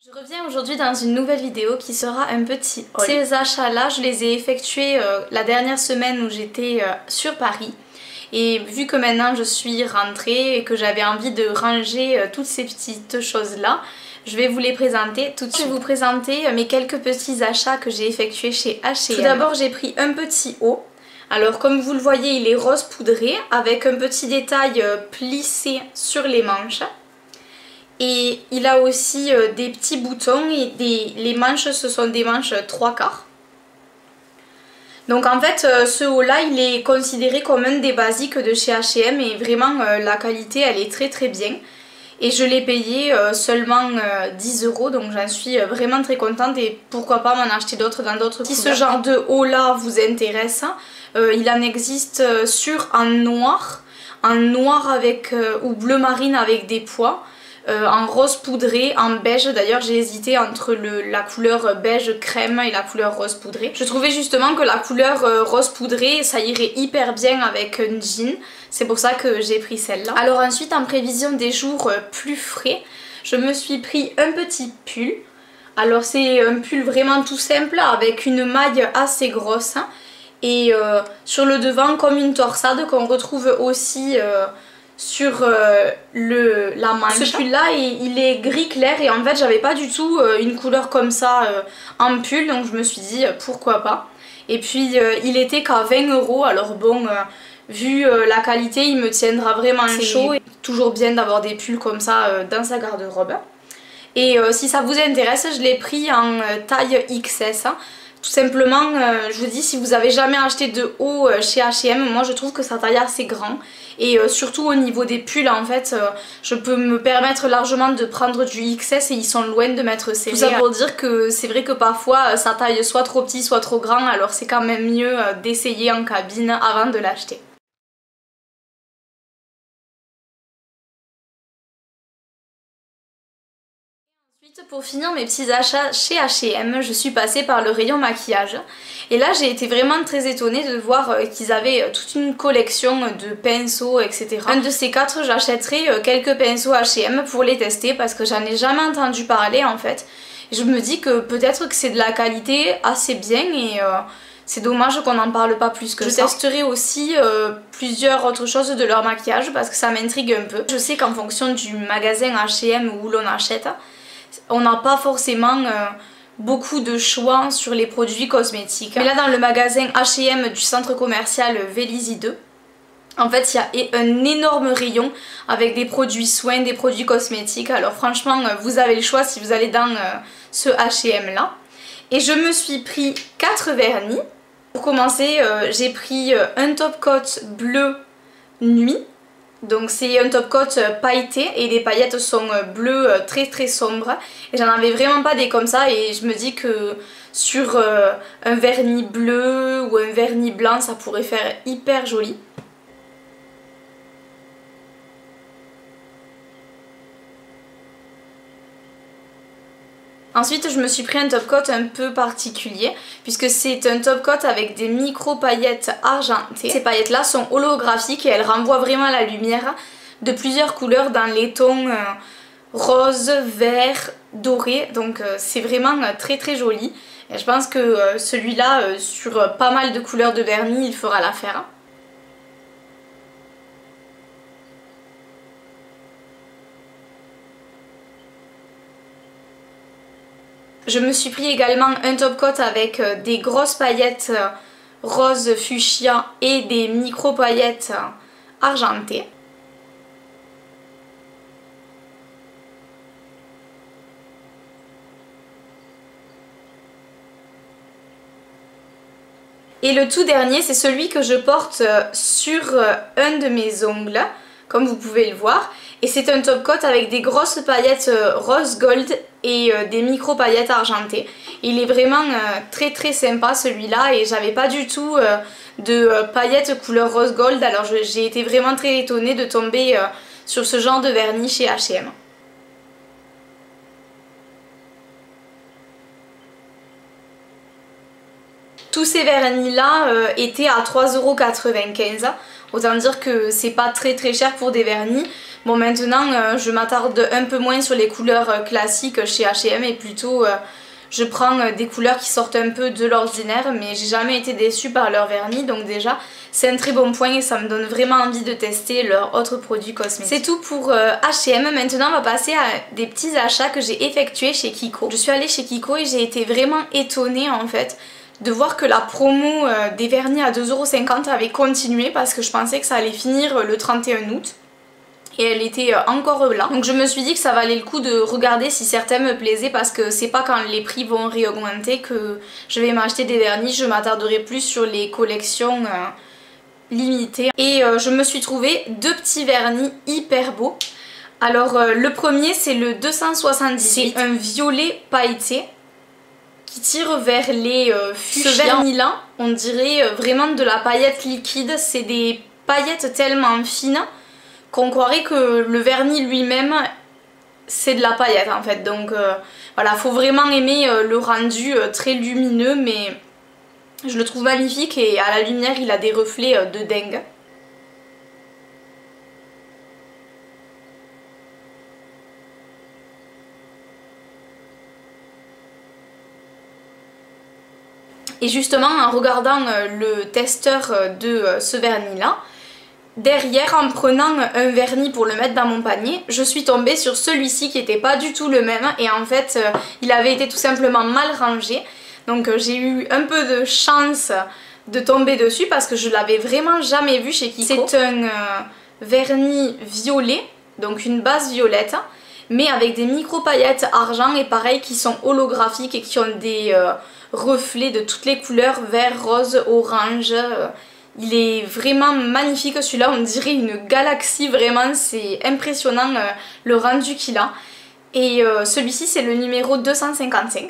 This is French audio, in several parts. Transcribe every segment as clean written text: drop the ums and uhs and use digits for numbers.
Je reviens aujourd'hui dans une nouvelle vidéo qui sera un petit haul. Ces achats-là, je les ai effectués la dernière semaine où j'étais sur Paris. Et vu que maintenant je suis rentrée et que j'avais envie de ranger toutes ces petites choses-là, je vais vous les présenter tout de suite. Je vais vous présenter mes quelques petits achats que j'ai effectués chez H&M. Tout d'abord, j'ai pris un petit haut. Alors comme vous le voyez, il est rose poudré avec un petit détail plissé sur les manches. Et il a aussi des petits boutons et les manches, ce sont des manches 3/4. Donc en fait, ce haut là, il est considéré comme un des basiques de chez H&M et vraiment la qualité, elle est très bien. Et je l'ai payé seulement 10 €, donc j'en suis vraiment très contente et pourquoi pas m'en acheter d'autres dans d'autres couleurs. Si ce genre de haut là vous intéresse, il en existe en noir avec ou bleu marine avec des pois. En rose poudré, en beige. D'ailleurs j'ai hésité entre la couleur beige crème et la couleur rose poudré. Je trouvais justement que la couleur rose poudré ça irait hyper bien avec un jean. C'est pour ça que j'ai pris celle-là. Alors ensuite, en prévision des jours plus frais, je me suis pris un petit pull. Alors c'est un pull vraiment tout simple avec une maille assez grosse. Et sur le devant comme une torsade qu'on retrouve aussi sur la manche. Ce pull là il est gris clair et en fait j'avais pas du tout une couleur comme ça en pull, donc je me suis dit pourquoi pas. Et puis il était qu'à 20 €, alors bon vu la qualité il me tiendra vraiment chaud. Et toujours bien d'avoir des pulls comme ça dans sa garde-robe. Et si ça vous intéresse, je l'ai pris en taille XS. Tout simplement, je vous dis, si vous avez jamais acheté de haut chez H&M, moi je trouve que sa taille est assez grand. Et surtout au niveau des pulls, en fait, je peux me permettre largement de prendre du XS et ils sont loin de m'être serrés. Tout ça pour dire que c'est vrai que parfois sa taille soit trop petit, soit trop grand, alors c'est quand même mieux d'essayer en cabine avant de l'acheter. Ensuite, pour finir mes petits achats chez H&M, je suis passée par le rayon maquillage. Et là j'ai été vraiment très étonnée de voir qu'ils avaient toute une collection de pinceaux, etc. Un de ces quatre, j'achèterai quelques pinceaux H&M pour les tester parce que j'en ai jamais entendu parler en fait. Et je me dis que peut-être que c'est de la qualité assez bien et c'est dommage qu'on n'en parle pas plus que ça. Je testerai aussi plusieurs autres choses de leur maquillage parce que ça m'intrigue un peu. Je sais qu'en fonction du magasin H&M où l'on achète, on n'a pas forcément beaucoup de choix sur les produits cosmétiques. Mais là dans le magasin H&M du centre commercial Vélizy 2, en fait il y a un énorme rayon avec des produits soins, des produits cosmétiques. Alors franchement vous avez le choix si vous allez dans ce H&M là. Et je me suis pris 4 vernis. Pour commencer j'ai pris un top coat bleu nuit. Donc c'est un top coat pailleté et les paillettes sont bleues très sombres. Et j'en avais vraiment pas des comme ça et je me dis que sur un vernis bleu ou un vernis blanc ça pourrait faire hyper joli. Ensuite je me suis pris un top coat un peu particulier puisque c'est un top coat avec des micro paillettes argentées. Ces paillettes là sont holographiques et elles renvoient vraiment la lumière de plusieurs couleurs dans les tons rose, vert, doré. Donc c'est vraiment très joli. Et je pense que celui-là sur pas mal de couleurs de vernis il fera l'affaire. Je me suis pris également un top coat avec des grosses paillettes rose fuchsia et des micro paillettes argentées. Et le tout dernier, c'est celui que je porte sur un de mes ongles, comme vous pouvez le voir. Et c'est un top coat avec des grosses paillettes rose gold et des micro paillettes argentées. Il est vraiment très sympa celui-là et j'avais pas du tout de paillettes couleur rose gold. Alors j'ai été vraiment très étonnée de tomber sur ce genre de vernis chez H&M. Tous ces vernis là étaient à 3,95 €. Autant dire que c'est pas très cher pour des vernis. Bon maintenant je m'attarde un peu moins sur les couleurs classiques chez H&M et plutôt je prends des couleurs qui sortent un peu de l'ordinaire, mais j'ai jamais été déçue par leur vernis, donc déjà c'est un très bon point et ça me donne vraiment envie de tester leurs autres produits cosmétiques. C'est tout pour H&M. Maintenant on va passer à des petits achats que j'ai effectués chez Kiko. Je suis allée chez Kiko et j'ai été vraiment étonnée en fait de voir que la promo des vernis à 2,50 € avait continué parce que je pensais que ça allait finir le 31 août. Et elle était encore là. Donc je me suis dit que ça valait le coup de regarder si certains me plaisaient parce que c'est pas quand les prix vont réaugmenter que je vais m'acheter des vernis. Je m'attarderai plus sur les collections limitées. Et je me suis trouvé deux petits vernis hyper beaux. Alors le premier c'est le 278. C'est un violet pailleté qui tire vers les fuchsias. Ce vernis là on dirait vraiment de la paillette liquide. C'est des paillettes tellement fines qu'on croirait que le vernis lui-même c'est de la paillette en fait. Donc voilà, faut vraiment aimer le rendu très lumineux, mais je le trouve magnifique et à la lumière il a des reflets de dingue. Et justement en regardant le testeur de ce vernis là, derrière, en prenant un vernis pour le mettre dans mon panier, je suis tombée sur celui-ci qui n'était pas du tout le même et en fait il avait été tout simplement mal rangé. Donc j'ai eu un peu de chance de tomber dessus parce que je l'avais vraiment jamais vu chez Kiko. C'est un vernis violet, donc une base violette, mais avec des micro paillettes argent et pareil qui sont holographiques et qui ont des reflets de toutes les couleurs, vert, rose, orange. Il est vraiment magnifique celui-là, on dirait une galaxie vraiment, c'est impressionnant le rendu qu'il a. Et celui-ci c'est le numéro 255.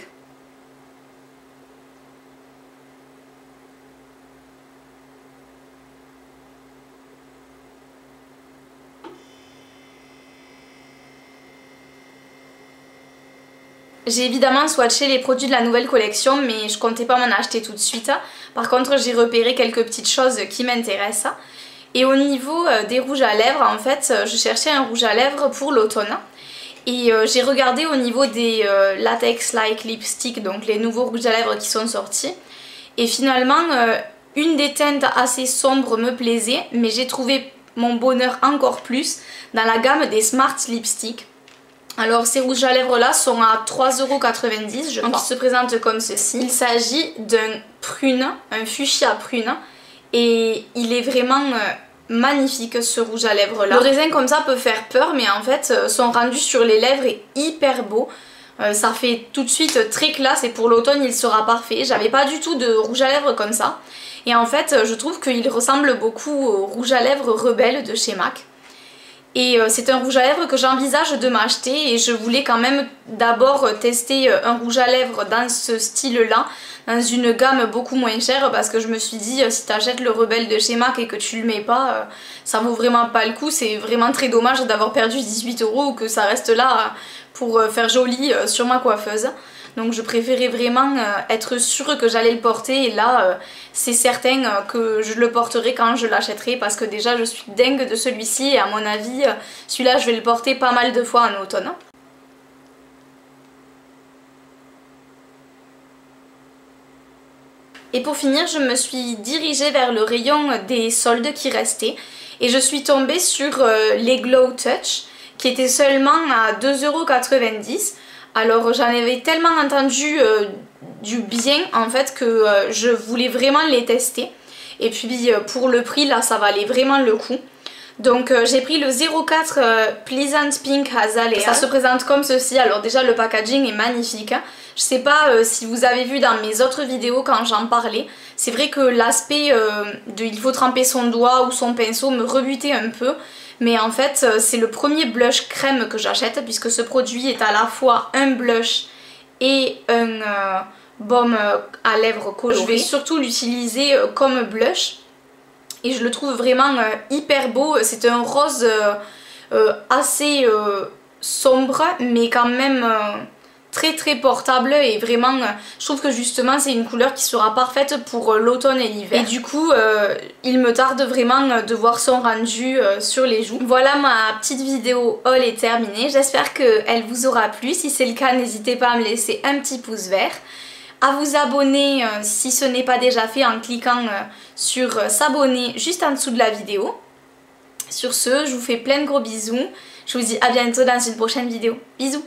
J'ai évidemment swatché les produits de la nouvelle collection mais je comptais pas m'en acheter tout de suite. Par contre j'ai repéré quelques petites choses qui m'intéressent. Et au niveau des rouges à lèvres, en fait je cherchais un rouge à lèvres pour l'automne. Et j'ai regardé au niveau des latex like lipstick, donc les nouveaux rouges à lèvres qui sont sortis. Et finalement une des teintes assez sombres me plaisait, mais j'ai trouvé mon bonheur encore plus dans la gamme des Smart Lipstick. Alors ces rouges à lèvres là sont à 3,90 € je crois. Donc ils se présentent comme ceci. Il s'agit d'un prune, un fuchsia prune. Et il est vraiment magnifique ce rouge à lèvres là. Le raisin comme ça peut faire peur mais en fait son rendu sur les lèvres est hyper beau. Ça fait tout de suite très classe et pour l'automne il sera parfait. J'avais pas du tout de rouge à lèvres comme ça. Et en fait je trouve qu'il ressemble beaucoup au rouge à lèvres Rebelle de chez MAC. Et c'est un rouge à lèvres que j'envisage de m'acheter et je voulais quand même d'abord tester un rouge à lèvres dans ce style là, dans une gamme beaucoup moins chère parce que je me suis dit si tu achètes le Rebelle de chez MAC et que tu le mets pas, ça vaut vraiment pas le coup, c'est vraiment très dommage d'avoir perdu 18 € ou que ça reste là pour faire joli sur ma coiffeuse. Donc je préférais vraiment être sûre que j'allais le porter et là c'est certain que je le porterai quand je l'achèterai parce que déjà je suis dingue de celui-ci et à mon avis celui-là je vais le porter pas mal de fois en automne. Et pour finir je me suis dirigée vers le rayon des soldes qui restaient et je suis tombée sur les Glow Touch qui étaient seulement à 2,90 €. Alors j'en avais tellement entendu du bien en fait que je voulais vraiment les tester. Et puis pour le prix là ça valait vraiment le coup. Donc j'ai pris le 04 Pleasant Pink Azalea. Ça se présente comme ceci. Alors déjà le packaging est magnifique. Je sais pas si vous avez vu dans mes autres vidéos quand j'en parlais. C'est vrai que l'aspect de il faut tremper son doigt ou son pinceau me rebutait un peu. Mais en fait c'est le premier blush crème que j'achète puisque ce produit est à la fois un blush et un baume à lèvres coloré. Je vais surtout l'utiliser comme blush et je le trouve vraiment hyper beau. C'est un rose assez sombre mais quand même très portable et vraiment je trouve que justement c'est une couleur qui sera parfaite pour l'automne et l'hiver. Et du coup il me tarde vraiment de voir son rendu sur les joues. Voilà, ma petite vidéo haul est terminée. J'espère qu'elle vous aura plu. Si c'est le cas, n'hésitez pas à me laisser un petit pouce vert, à vous abonner si ce n'est pas déjà fait en cliquant sur s'abonner juste en dessous de la vidéo. Sur ce, je vous fais plein de gros bisous. Je vous dis à bientôt dans une prochaine vidéo. Bisous!